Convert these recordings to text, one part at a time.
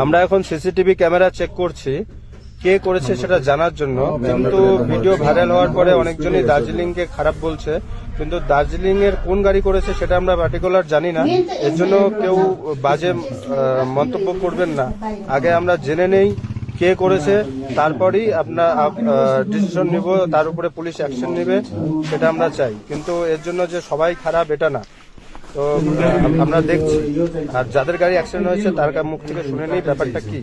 আমরা এখন CCTV camera check করছি কে করেছে সেটা জানার জন্য, কিন্তু ভিডিও ভাইরাল হওয়ার পরে অনেকজনই দার্জিলিংকে খারাপ বলছে, কিন্তু দার্জিলিং এর কোন গাড়ি করেছে সেটা আমরা পার্টিকুলার জানি না। এর জন্য কেউ বাজে মন্তব্য করবেন না, আগে আমরা জেনে নেই কে করেছে, তারপরই আপনার ডিসিশন নিব, তার উপরে পুলিশ অ্যাকশন নেবে, সেটা আমরা চাই। কিন্তু এর জন্য যে সবাই খারাপ এটা না, তো আমরা দেখছি। আর যাদের গাড়ি অ্যাক্সিডেন্ট হয়েছে তার মুখ থেকে শুনে নিই ব্যাপারটা কি।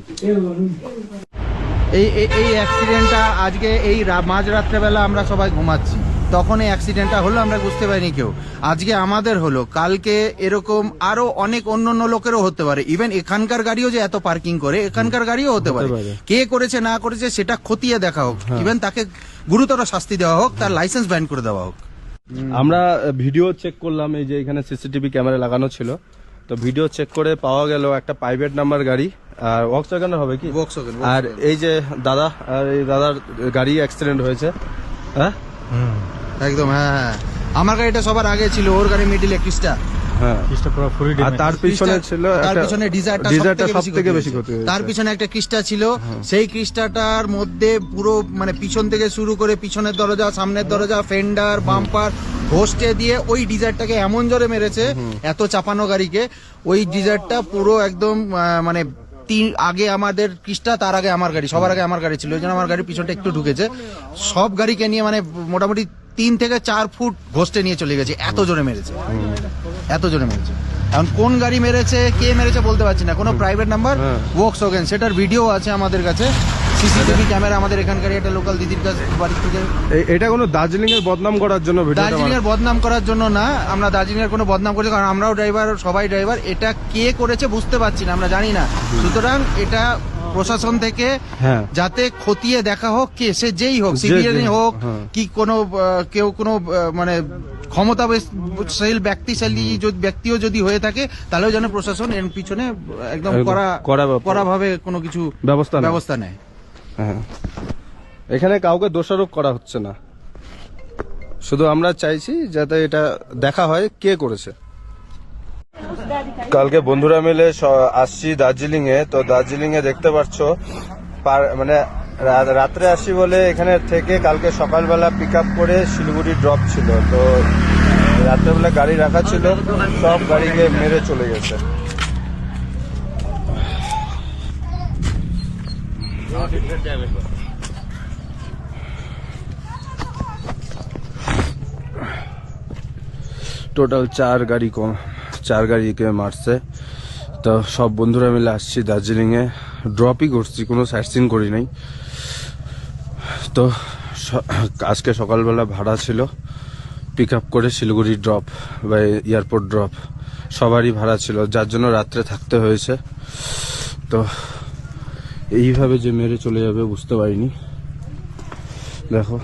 এই অ্যাক্সিডেন্টটা আজকে এই মাঝরাত্রেবেলা আমরা সবাই ঘুমাচ্ছি, তখন এই অ্যাক্সিডেন্টটা হলো, আমরা বুঝতে পারিনি কেউ। আজকে আমাদের হলো, কালকে এরকম আরো অনেক অন্য লোকেরও হতে পারে। ইভেন এখানকার গাড়িও যে এত পার্কিং করে, এখানকার গাড়িও হতে পারে। কে করেছে না করেছে সেটা খতিয়ে দেখা হোক, ইভেন তাকে গুরুতর শাস্তি দেওয়া হোক, তার লাইসেন্স ব্যান করে দেওয়া হোক। আমরা ভিডিও চেক করলাম, এই যে এখানে সিসিটিভি ক্যামেরা লাগানো ছিল, তো ভিডিও চেক করে পাওয়া গেল একটা প্রাইভেট নাম্বার গাড়ি, আর ভক্সওয়াগন হবে কি, আর এই যে দাদা, আর এই দাদার গাড়ি অ্যাক্সিডেন্ট হয়েছে। হ্যাঁ একদম, হ্যাঁ আমার গাড়িটা সবার আগে ছিল, ওর গাড়ি মিডিলে ক্রিস্টা, আর তার পিছনে ছিল, তার পিছনে ডিজায়ারটা সবথেকে বেশি ক্ষতি হয়েছে। তার পিছনে একটা ক্রিস্টা ছিল, সেই ক্রিস্টাটার মধ্যে পুরো মানে পিছন থেকে শুরু করে পিছনের দরজা, সামনের দরজা, ফেন্ডার, বাম্পার ঘষটে দিয়ে ওই ডিজায়ারটাকে এমন জোরে মেরেছে, এত চাপানো গাড়িকে, ওই ডিজায়ারটা পুরো একদম মানে আগে আমাদের ক্রিস্টা, তার আগে আমার গাড়ি, সবার আগে আমার গাড়ি ছিল, ওই জন্য আমার গাড়ির পিছনটা একটু ঢুকেছে। সব গাড়িকে নিয়ে মানে মোটামুটি 3 থেকে 4 ফুট ঘষটে নিয়ে চলে গেছে, এত জোরে মেরেছে, এত জোরে মেরেছে। এখন কোন গাড়ি মেরেছে, কে মেরেছে বলতে পারছি না। কোনো প্রাইভেট নাম্বার ভক্সওয়াগন, সেটার ভিডিও আছে আমাদের কাছে, সিসিটিভি ক্যামেরা আমাদের এখানকার একটা লোকাল দিদির কাছে বাড়ি থেকে। এটা কোনো দার্জিলিং এর বদনাম করার জন্য, দার্জিলিং এর বদনাম করার জন্য না, আমরা দার্জিলিং এর কোনো বদনাম করছি, কারণ আমরাও ড্রাইভার, সবাই ড্রাইভার। এটা কে করেছে বুঝতে পারছি না, আমরা জানি না। সুতরাং এটা প্রশাসন থেকে যাতে খতিয়ে দেখা হোক, কে সে যেই হোক, সিভিলিয়ান হোক কি কোনো কেউ কোনো মানে ক্ষমতাশীল ব্যক্তিও যদি হয়ে থাকে, তাহলেও যেন প্রশাসন এর পিছনে একদম কড়া ভাবে কোনো কিছু ব্যবস্থা নেয়। এখানে কাউকে দোষারোপ করা হচ্ছে না, শুধু আমরা চাইছি যাতে এটা দেখা হয় কে করেছে। কালকে বন্ধুরা মিলে আসছি দার্জিলিং এ, তো দার্জিলিং এ দেখতে পাচ্ছ মানে রাত্রে আসি বলে এখানে থেকে কালকে সকালবেলা পিক আপ করে শিলিগুড়ি ড্রপ ছিল, তো রাত্রেবেলা গাড়ি রাখা ছিল, সব গাড়িকে মেরে চলে গেছে। টোটাল 4 গাড়িকে মারছে। তো সব বন্ধুরা মিলে আসছি দার্জিলিং এ, ড্রপই করছি, কোনো সাইট সিন করি নাই। তো আজকে সকালবেলা ভাড়া ছিল, পিক আপ করে শিলিগুড়ি ড্রপ বা এয়ারপোর্ট ড্রপ সবারই ভাড়া ছিল, যার জন্য রাত্রে থাকতে হয়েছে। তো এইভাবে যে মেরে চলে যাবে বুঝতে পারিনি। দেখো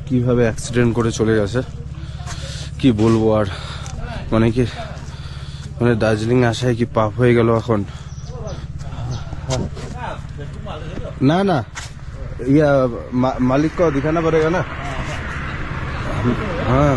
কিভাবে অ্যাক্সিডেন্ট করে চলে গেছে, কি বলবো আর, মানে দার্জিলিং আসায় কি পাপ হয়ে গেল এখন। না ইয়া মালিক को दिखाना पड़ेगा ना। हाँ